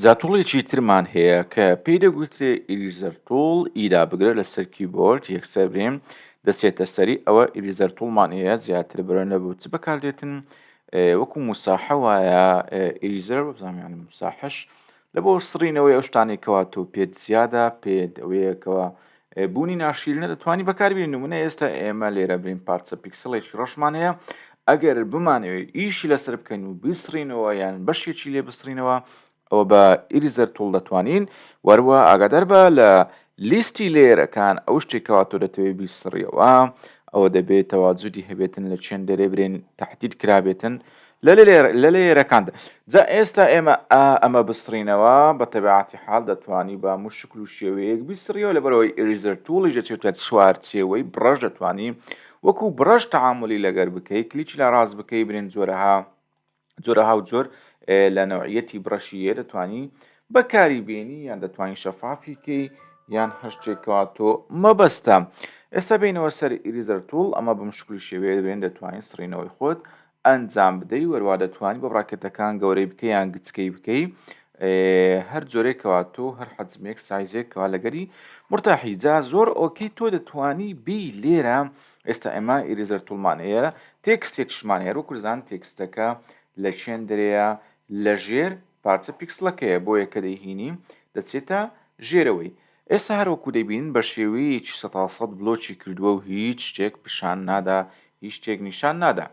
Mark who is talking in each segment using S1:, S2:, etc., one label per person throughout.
S1: زاتوڵێکی ترمان هەیە کە پێی دەگوترێ ئیریزەر توڵ ئیدا بگرێت لەسەر کیبۆرد یەکسەر بێن دەچێتە سەری ئەوە ئیریزەر توڵمان هەیە زیاتر بەرە نەبوو چ بەکاردێتن وەکو موساحە وایە ئیریزەر بزانیان موساحەش لە بۆ سڕینەوەی ئەو شتانێکەوە تۆ پێت زیادە پێت ئەوەیەکەوە بوونی ناشیرنە دەتوانی بەکاربێن نمونە ئێستا ئێمە لێرە برین پارچە پیکسڵێکی ڕۆژمان هەیە ئەگەر بمانەوێت ئیشی لەسەر بکەین و بسڕینەوە یان بەشێکی لێ بسڕینەوە ئەوە بە ئیریزەر توڵ دەتوانین وەروە ئاگادار بە لە لیستی لێرەکان ئەو شتێکەوە تۆ دەتەوێت بیسڕیەوە ئەوە دەبێتەوە جودی هەبێتن لە چێن دەرێ برێن تهدید کرابێتن لە لێرەکاندا جا ئێستا ئێمە ئەمە بسڕینەوە بە تەبیعەتی حاڵ دەتوانی بە مشکل و شێوەیەک بیسڕیەوە لەبەرەوەی ئیریزەر توڵی دەچێتێت چوارچێوەی بڕەش دەتوانی وەکو بڕەش تەعاملی لەگەر بکەی کلیکی لە ڕاست بکەی برێن جۆرەها و جۆر لە نەوعیەتی بڕەشیە دەتوانی بەکاری بێنی یان دەتوانین شەفافیکەی یان هەشتێکەوە تۆ مەبەستە ئێستا بینەوە سەر ئیریزەر توڵ ئەمە بە مشکلی شێوەیە بێن دەتوانین سڕینەوەی خۆت ئەنجام بدەی وەروە دەتوانی بە بڕاکەتەکان گەورەی بکەی یان گچکەی بکەی هەر جۆرێکەوە تۆ هەر حەجمێک سایزێکەوە لەگەری مرتاحی جا زۆر ئۆکەی تۆ دەتوانی بی لێرە ئێستا ئێمە ئیریزەر توڵمان هەیە تێکستێکشمان هەیە وەکوزان تێکستەکە لە چێن دەرەیە لە ژێر پارچە پیکسلەکەیە بۆ یەکە دەیهینی دەچێتە ژێرەوەی ئێستا هەروەکو دەبین بە شێوەیەکی 100% بلۆکی کردووە و هیچ شتێک پیشان نادا هیچ شتێک نیشان نادا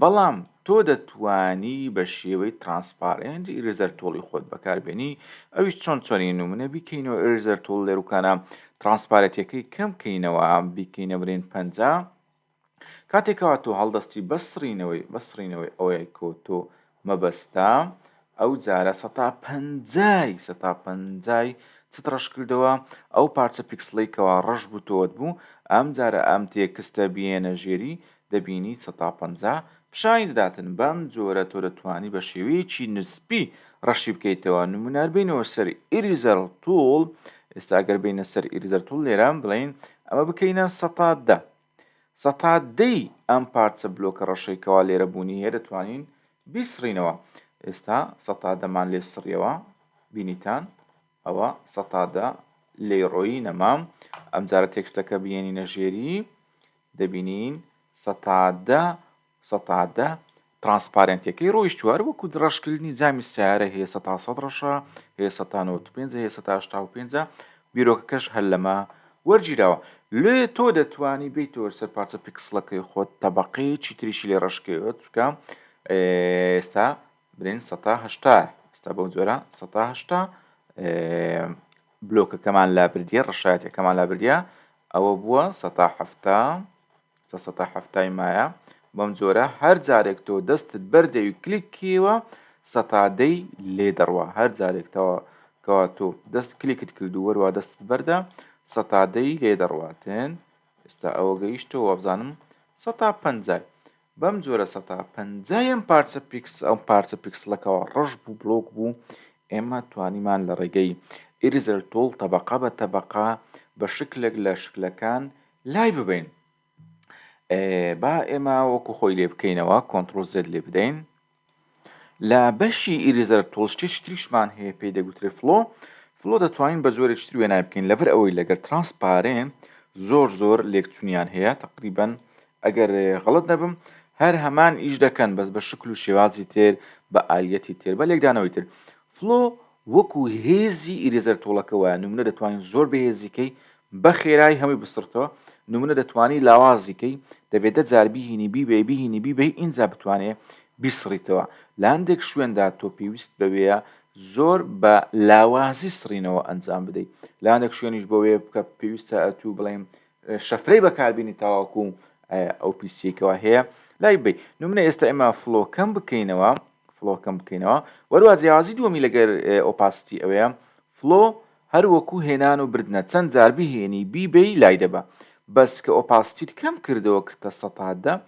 S1: بەڵام تۆ دەتوانی بە شێوەی ترانسپارنت ئیریزەر تۆڵی خۆت بەکاربێنی ئەویش چۆنی نمونە بیکەینەوە ئیریزەر تۆڵ لێروکانە ترانسپارەتەکەی کەم بکەینەوە بیکەینە برێن 50 کاتێکەوە تۆ هەڵدەستی بەسڕینەوەی ئەوەیە کۆ تۆ مەبەستا ئەو جارە 150 چتڕەش کردەوە ئەو پارچە پیکسڵێکەوە ڕەش بووتۆت بوو ئەم جارە ئەم تێکستە بێنە ژێری دەبینی 150 پیشانی دەداتن بەم جۆرە تۆ دەتوانی بە شێوەیەکی نسبی ڕەشی بکەیتەوە نمونار بینەوە سەر ئیریزەر توڵ ئێستا ئەگەر بینە سەر ئیریزەر توڵ لێرە بڵین ئەمە بکەینە 110 ئەم پارچە بلۆکە ڕەشێکەوە لێرە بوونی هەیە دەتوانین بیسڕینەوە ئێستا 110مان لێ سڕیەوە بینیتان ئەوە 110 لێڕۆیی نەمام ئەم جارە تێکستەکە بێنینە ژێری دەبینین 110 ترانسپارنتەکەی ڕۆیشتووار وەکو ڕەشکردنی جامی سیارە هەیە 100 ڕەشە هەیە 195 هەیە 185 بیرۆکەکەش هەر لەمە وەرگیراوە لێ تۆ دەتوانی بیتەوە سەر پارچە پیکسڵەکەی خۆت تەبەقەیەکی تریشی لێ ڕەشکەوە چکە ئێستا برین 180 ئێستا بەو جۆرە 180 بلۆکەکەمان لا بردیە ڕەشایەتەکەمان لا بردیە ئەوە بووە 170 مایە بەم جۆرە هەر جارێک تۆ دەستت بەردەوی کلیکیوە 100 لێ دەڕوە هەر جارێکتەوە کەوا تۆ دەست کلیکت کردو وەروە دەستت بەردە 100 لێ دەڕواتن ئێستا ئەوە گەیشتەوە بزانم 150 بەم جۆرە 150 پارچە پیکسلەکەەوە ڕەش بوو بلۆک بوو ئێمە توانیمان لە ڕێگەی ئیریزەر تۆڵ تەبەقە بە تەبەقە بە شکلێک لە شکلەکان لای ببین با ئێمە وەکو خۆی لێ بکەینەوە کۆنتڕۆل زد لێ بدەین لە بەشی ئیریزەر تۆڵ شتێکی تریشمان هەیە پێی دەگوترێت فلۆ دەتوانین بە زۆرێک تر وێنای بکەین لەبەر ئەوەی لەگەر ترانسپارێن زۆر لێکچوونیان هەیە تقریبەن ئەگەر غەڵەت نەبم هەر هەمان ئیش دەکەن بەس بە شکل و شێوازی تر بە ئالیەتی تر بە لێکدانەوەی تر فلۆ وەکو هێزی ئیریزەر تۆڵەکەوە نمونە دەتوانین زۆر بەهێزیکەی بە خێرایی هەمووی بستڕتەوە نمونە دەتوانی لاوازیکەی دەبێتە جاربیهینی بیبێ ئینجا بتوانێت بیسڕیتەوە لە هەندێک شوێندا تۆ پێویست بەوەیە زۆر بە لاوازی سڕینەوە ئەنجام بدەیت لە هەندێک شوێنیش بەوەیە بکە پێویستە ئەتوو بڵێم شەفرەی بەکاربیێنی تاواکو ئەو پیسێکەوە هەیە لای بێ نمونە ئێستا ئێمە فلۆکەم بکەینەوە وەروە جیاوازی دووەمی لەگەر ئۆپاستی ئەوەیە فلۆ هەروەکو هێنان و بردنە چەند جار بهێنی بیبەی لای دەبە بەس کە ئۆپاسیت کەم کردەوە کردە 100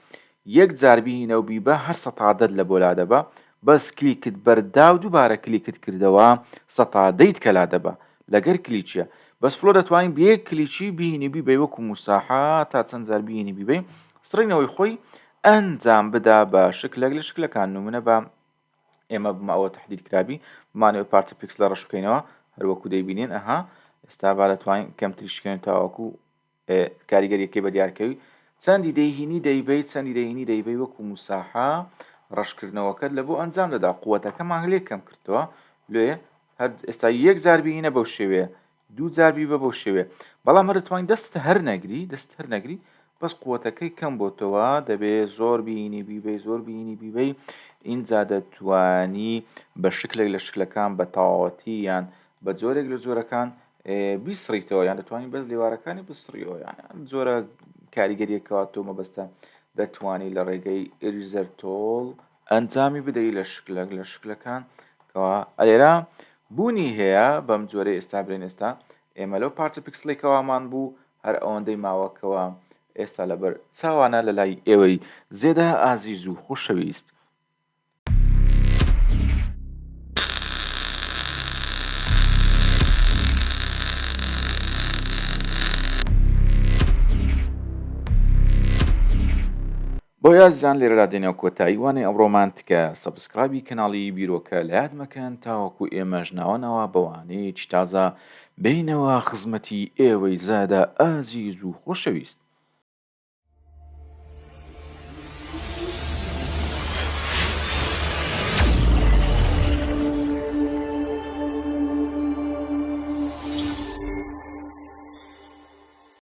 S1: یەک جار بهینەوە بیبە هەر 100 لە بۆ لا دەبە بەس کلیکت بەردا و دووبارە کلیکت کردەوە 100 کە لا دەبە لەگەر کلیچیە بەس فلۆ دەتوانین بە یەک کلیچی بهینی بیبەی وەکو موساحە تا چەند جار بهینی بیبەی سڕینەوەی خۆی ئەنجام بدا بە شکلێک لە شکلەکان نمونە بە ئێمە بمەوە تهدید کرابی مانەوەی پارچە پیکسلە ڕەش بکەینەوە هەروەکو دەیبینین ئەها ئێستا با دەتوانین کەمتری شکێن تاوەکو کاریگەریەکەی بە دیارکەوی چەندی دەیهینی دەیبیت چەندی دەیهینی دەیبی وەکو موساحا ڕەشکردنەوەکەت لە بۆ ئەنجام دەدا قووەتەکەمان لێ کەم کردەوە لێ هەر ئێستا یەک جاربیینە بەو شێوەیە دوو جاربی بە بەو شێوێ بەڵام هەر دەتوانین دەست هەر نەگری بەس قووەتەکەی کەم بۆتەوە دەبێ زۆر بینی بیبەی زۆر بینی بیبەی اینجا دەتوانی بە شکلێک لە شکلەکان بە تەواوەتی یان بە جۆرێک لە جۆرەکان بیسڕیتەوە یان دەتوانین بەس لێوارەکانی بسڕیەوە یان جۆرە کاریگەریەکەوە تۆ مەبەستە دەتوانی لە ڕێگەی ئریزەر تۆڵ ئەنجامی بدەیت لە شکلەکان کەوا ئەلێرە بوونی هەیە بەم جۆرە ئێستا برێن ئێستا ئێمە لەو پارچە پیکسلێکەوامان بوو هەر ئەوەندەی ماوەکەوە ئێستا لەبەر چاوانە لە لای ئێوەی زێدە ئازیز و خۆشەویست بۆ یازیان لێرەدا دێنەوە کۆتایی وانەی ئەمڕۆمان تکە سەبسکرایبی کەناڵی بیرۆکە لە یاد مەکەن تاوەکو ئێمەش ناوەنەوە بەوانەیەکی تازە بینەوە خزمەتی ئێوەی زادە ئازیز و خۆشەویست